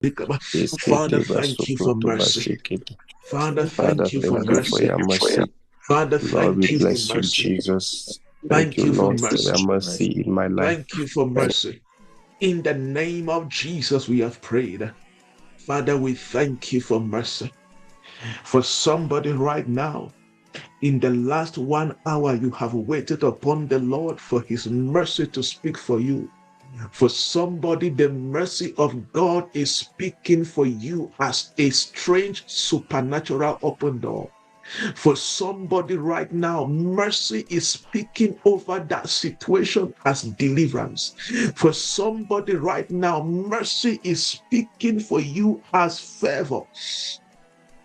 Father, thank you for mercy. Father, thank you for mercy. your mercy. Father, Lord, we thank you for bless you, mercy. Jesus. Thank Thank you, you for Lord, for your mercy. mercy in my life. Thank you for mercy. In the name of Jesus, we have prayed. Father, we thank you for mercy. For somebody right now, in the last 1 hour, you have waited upon the Lord for his mercy to speak for you. For somebody, the mercy of God is speaking for you as a strange supernatural open door. For somebody right now, mercy is speaking over that situation as deliverance. For somebody right now, mercy is speaking for you as favor.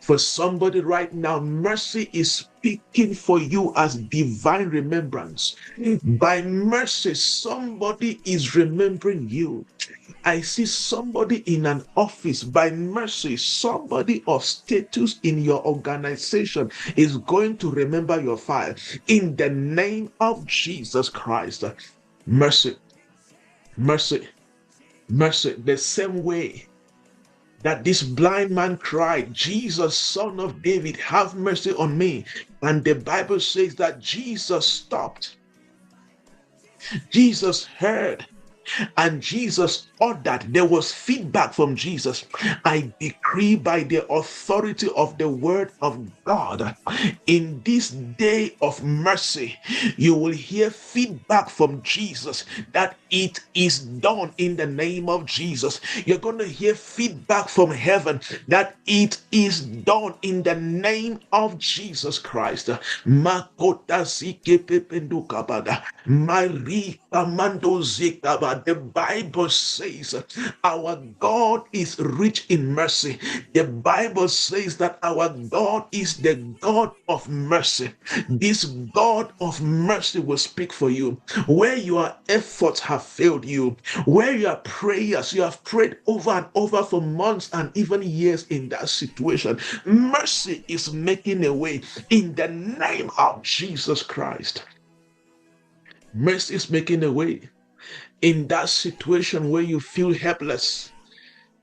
For somebody right now, mercy is speaking for you as divine remembrance. By mercy, somebody is remembering you. I see somebody in an office. By mercy, somebody of status in your organization is going to remember your file. In the name of Jesus Christ, mercy, mercy, mercy. The same way that this blind man cried, Jesus, Son of David, have mercy on me. And the Bible says that Jesus stopped. Jesus heard. And Jesus ordered, there was feedback from Jesus. I decree by the authority of the word of God, in this day of mercy, you will hear feedback from Jesus that it is done in the name of Jesus. You're going to hear feedback from heaven that it is done in the name of Jesus Christ. The Bible says our God is rich in mercy. The Bible says that our God is the God of mercy. This God of mercy will speak for you. Where your efforts have failed you, where your prayers, you have prayed over and over for months and even years in that situation, mercy is making a way in the name of Jesus Christ. Mercy is making a way in that situation where you feel helpless.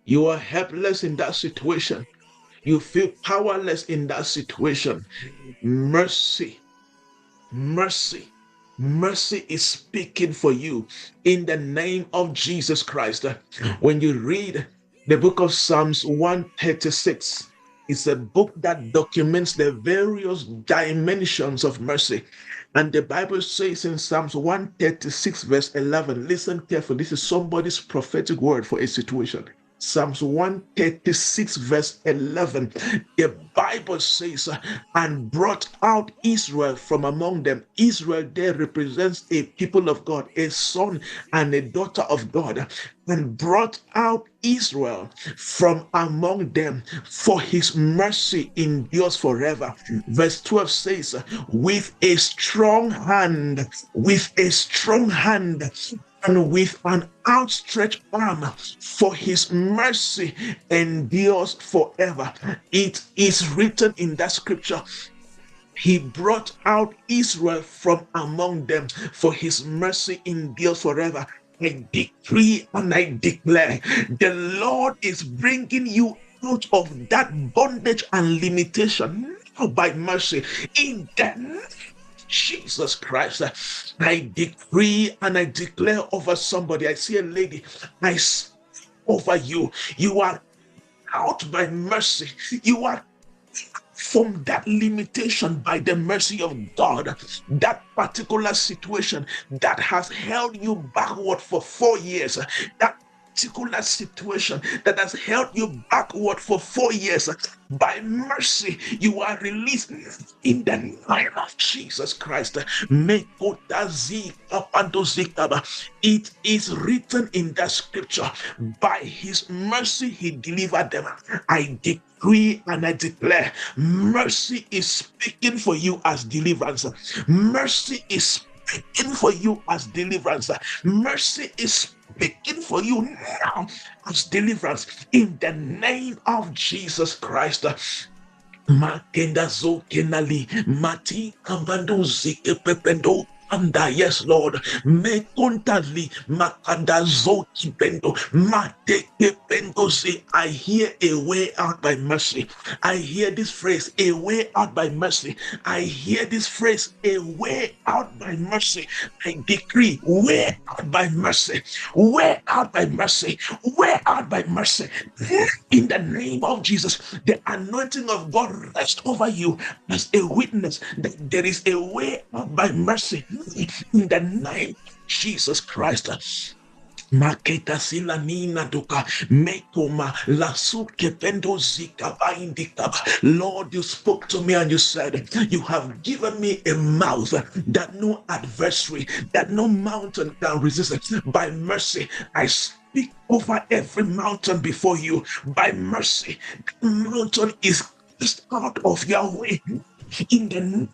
You are helpless in that situation. You feel powerless in that situation. Mercy, mercy, mercy is speaking for you in the name of Jesus Christ. When you read the book of Psalms 136, it's a book that documents the various dimensions of mercy. And the Bible says in Psalms 136, verse 11, listen carefully. This is somebody's prophetic word for a situation. Psalms 136, verse 11. The Bible says, and brought out Israel from among them. Israel there represents a people of God, a son and a daughter of God, and brought out Israel from among them, for his mercy endures forever. Verse 12 says, with a strong hand, and with an outstretched arm, for his mercy endures forever. It is written in that scripture, he brought out Israel from among them, for his mercy endures forever. I decree and I declare, the Lord is bringing you out of that bondage and limitation now by mercy in the name of Jesus Christ. I decree and I declare over somebody. I see a lady. I speak over you. You are out by mercy. You are from that limitation by the mercy of God. That particular situation that has held you backward for 4 years, that particular situation that has held you backward for 4 years, by mercy you are released in the name of Jesus Christ. It is written in that scripture, by his mercy he delivered them. I decree and I declare, mercy is speaking for you as deliverance. Mercy is speaking for you as deliverance. Mercy is speaking for you now as deliverance in the name of Jesus Christ. Makenda zo kenali mati kambando zike pependo Anda, yes, Lord. Me contali makanda zoki bendo mateke bendo say, I hear a way out by mercy. I hear this phrase, a way out by mercy. I hear this phrase, a way out by mercy. I decree, way out by mercy, way out by mercy, way out by mercy. In the name of Jesus, the anointing of God rest over you as a witness that there is a way out by mercy. In the name of Jesus Christ. Maketa sila nina duka mekoma lasuke pendo zika baindika. Lord, you spoke to me and you said, you have given me a mouth that no adversary, that no mountain can resist. By mercy, I speak over every mountain before you. By mercy, the mountain is cast out of your way. In the name of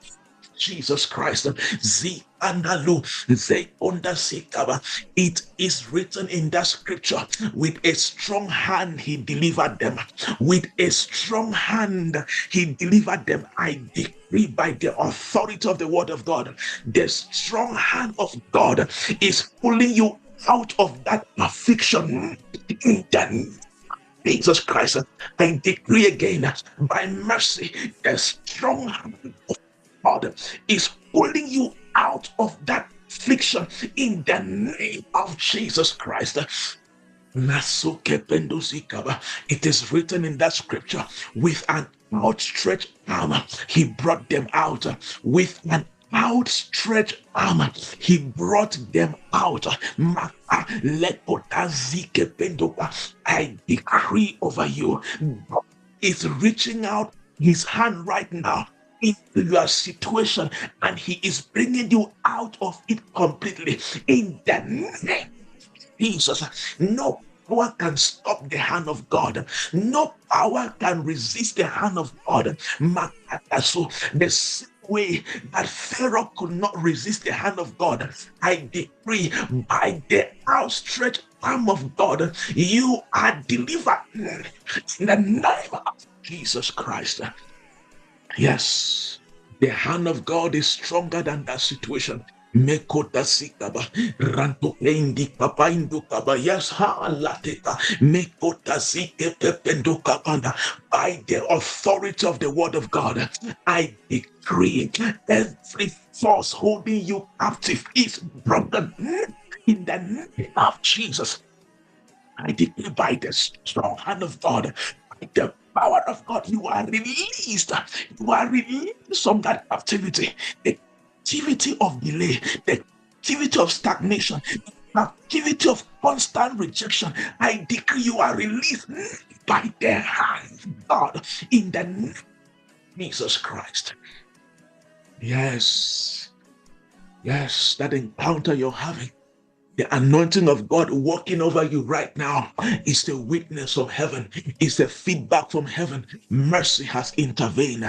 Jesus Christ, Zikanalu, Zekondasikaba. It is written in that scripture, with a strong hand he delivered them. With a strong hand he delivered them. I decree by the authority of the word of God, the strong hand of God is pulling you out of that affliction. In the name of Jesus Christ, I decree again, by mercy, the strong hand of God is pulling you out of that affliction in the name of Jesus Christ. It is written in that scripture, with an outstretched arm, he brought them out. With an outstretched arm, he brought them out. I decree over you, God is reaching out his hand right now into your situation, and he is bringing you out of it completely in the name of Jesus. No power can stop the hand of God. No power can resist the hand of God. So the same way that Pharaoh could not resist the hand of God, I decree by the outstretched arm of God, you are delivered in the name of Jesus Christ. Yes, the hand of God is stronger than that situation. Mekota sikaba ranto endi kaba indu kaba, yes ha lateka mekota sike pependo kabanda. By the authority of the word of God, I decree every force holding you captive is broken in the name of Jesus. I declare by the strong hand of God, by the power of God, you are released. You are released from that captivity, the captivity of delay, the captivity of stagnation, the captivity of constant rejection. I decree you are released by the hand of God in the name of Jesus Christ. Yes, yes, that encounter you're having, the anointing of God walking over you right now is the witness from heaven, is the feedback from heaven. Mercy has intervened.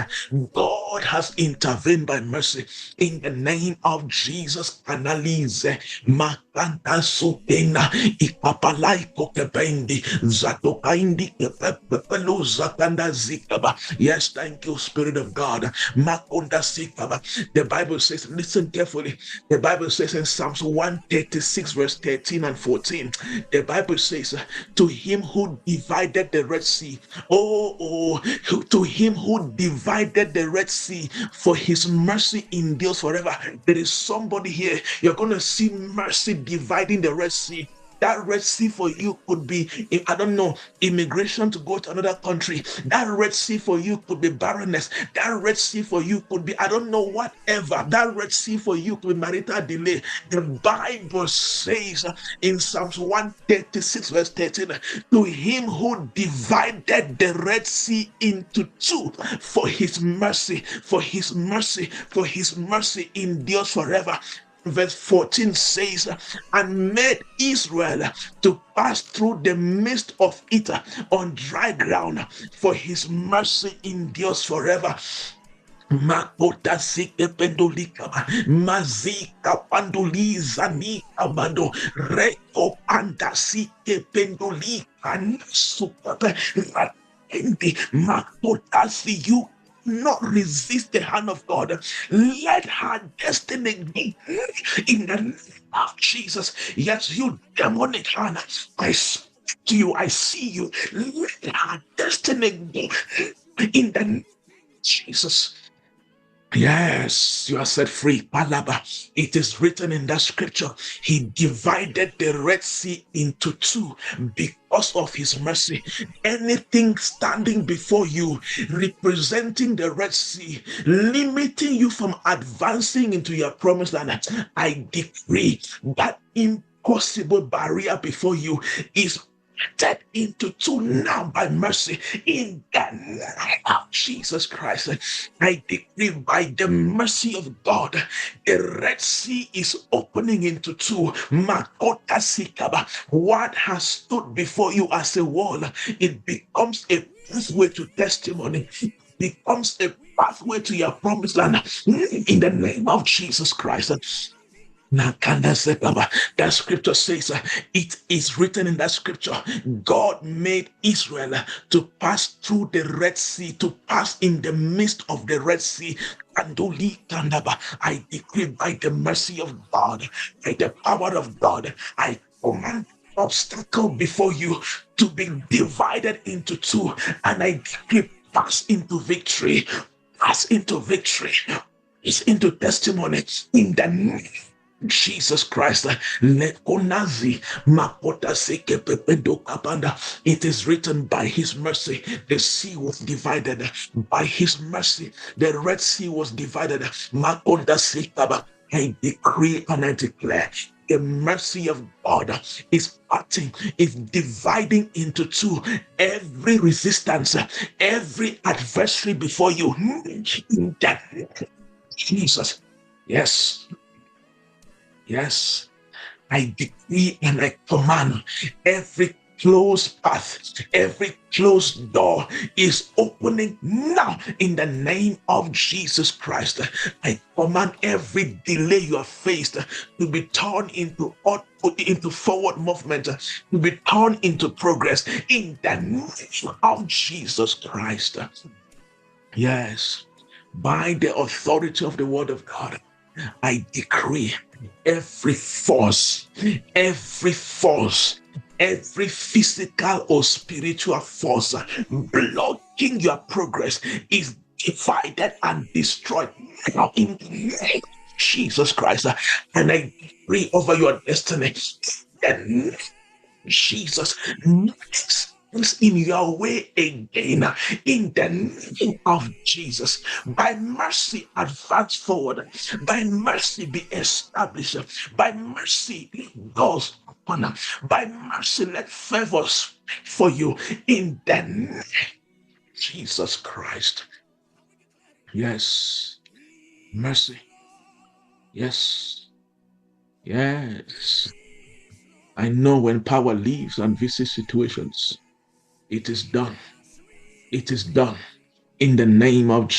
God has intervened by mercy. In the name of Jesus, analyze. Makanta sutena ikapalai kokebendi zatokaindi kepepelo zakanda zikaba. Yes, thank you, Spirit of God. Makonda zikaba. The Bible says, listen carefully. The Bible says in Psalms 136, verse 13 and 14, the Bible says, to him who divided the Red Sea, to him who divided the Red Sea, for his mercy endures forever. There is somebody here, you're going to see mercy dividing the Red Sea. That Red Sea for you could be, I don't know, immigration to go to another country. That Red Sea for you could be barrenness. That Red Sea for you could be, I don't know, whatever. That Red Sea for you could be marital delay. The Bible says in Psalms 136, verse 13, to him who divided the Red Sea into two, for his mercy, for his mercy, for his mercy endures forever. Verse 14 says, and made Israel to pass through the midst of it on dry ground, for his mercy endures forever. Makota sike pendolika mazika panduliza ni abando reko panda sike pendolika nasuka endi makota si you not resist the hand of God. Let her destiny be in the name of Jesus. Yes, you demonic hand, I speak to you, I see you. Let her destiny be in the name of Jesus. Yes, you are set free. Palaba. It is written in that scripture. He divided the Red Sea into two because of his mercy. Anything standing before you, representing the Red Sea, limiting you from advancing into your promised land, I decree that impossible barrier before you is cut into two now by mercy in the name of Jesus Christ. I decree by the mercy of God, the Red Sea is opening into two. Makota Sikaba. What has stood before you as a wall, it becomes a pathway to testimony, becomes a pathway to your promised land in the name of Jesus Christ. That scripture says, it is written in that scripture, God made Israel to pass through the Red Sea, to pass in the midst of the Red Sea. I decree by the mercy of God, by the power of God, I command obstacle before you to be divided into two, and I decree pass into victory, pass into victory, pass into testimony in the name Jesus Christ. Lekonazi makota seke pepedo kapanda. It is written, by his mercy the sea was divided. By his mercy the Red Sea was divided. Makonda sekaba. I decree and I declare, the mercy of God is parting, is dividing into two every resistance, every adversary before you. In that Jesus. Yes. Yes, I decree and I command every closed path, every closed door is opening now in the name of Jesus Christ. I command every delay you have faced to be turned into forward movement, to be turned into progress in the name of Jesus Christ. Yes, by the authority of the word of God, I decree every force, every force, every physical or spiritual force blocking your progress is divided and destroyed now in the name of Jesus Christ. And I decree over your destiny, and Jesus, next in your way again in the name of Jesus. By mercy, advance forward. By mercy, be established. By mercy, doors open. By mercy, let favors for you in the name of Jesus Christ. Yes, mercy. Yes, yes. I know when power leaves and visits situations, it is done. It is done in the name of